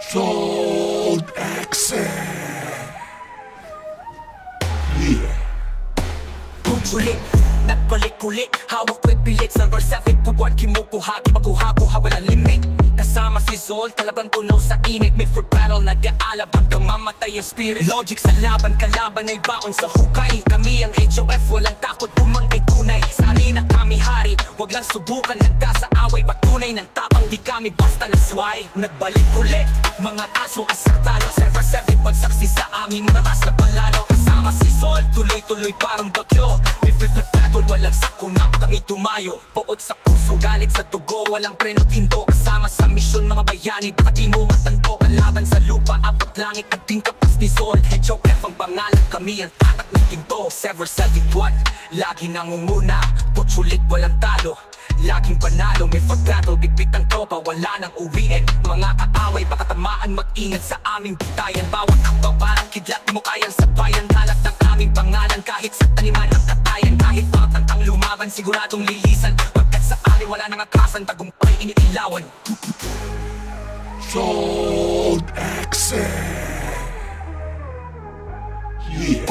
Zone Exit. Yeah. Ulit, nagbalik-ulit, hawak with pilit. Server 7, pubuan, kimukuha, kimakuha-kuha, walang limit. Kasama si Zol, talagang tunaw sa init. May for battle, nag-aalab hanggang mamatay ang spirit. Logic sa laban, kalaban ay baon sa hukay. Kami ang HOF, walang takot, bumangkay tunay. Sari na kami hari, wag lang subukan. Handa sa away, patunay ng tapang. Di kami basta nasway. Nagbalik ulit, mga aso asaktalo. Server 7, pagsaksi sa aming matas na palalo. Kasama si Zol, tuloy-tuloy parang bagyo. May flip na battle, walang sakunap, kami tumayo. Poot sa puso, galit sa tugo, walang preno't hindo. Kasama sa misyon mga bayani, baka di mo matanto. Kalaban sa lupa, apat langit at ting kapas ni Zol. HOF ang pangalan, kami ang tatak ng ginto. Server 7, lagi nangunguna, putsulit walang talo. Laging panalo, may pag-battle, bigpit ang tropa, wala nang uwiin. Mga kaaway, baka tamaan, mag-ingat sa aming bitayan. Bawat hakbang parang kidlat, di mo kayang sabayan. Halat ng aming pangalan, kahit sa taniman ng katayan. Kahit patantang lumaban, siguradong lilisan. Pagkat sa amin, wala nang akasan, tagumpay iniilawan. Zone Exit. Yeah.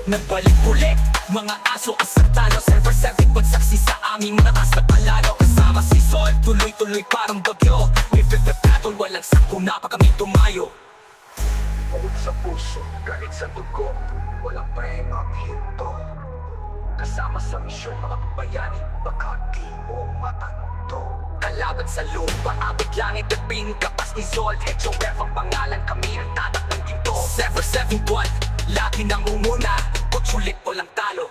Nagbalik ulit, mga aso asartano. Server 7, pagsaksi sa aming matas na palalo. Kasama si Zol, tuloy-tuloy parang bagyo. May flip na battle, walang sakuna pa kami tumayo. Bawat sa puso, galit sa dugo, walang premang hinto. Kasama sa misyon mga bayani, baka di mo matanto. Kalaban sa lupa, abot langit at pinkapas ni Zol. HOF ang pangalan, kami ang tatak ng ginto. Server 7, lagi nangunguna, kutsulit walang talo,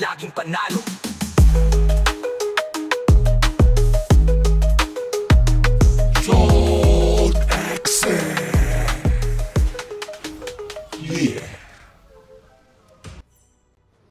laging panalo. Zone Exit. Yeah.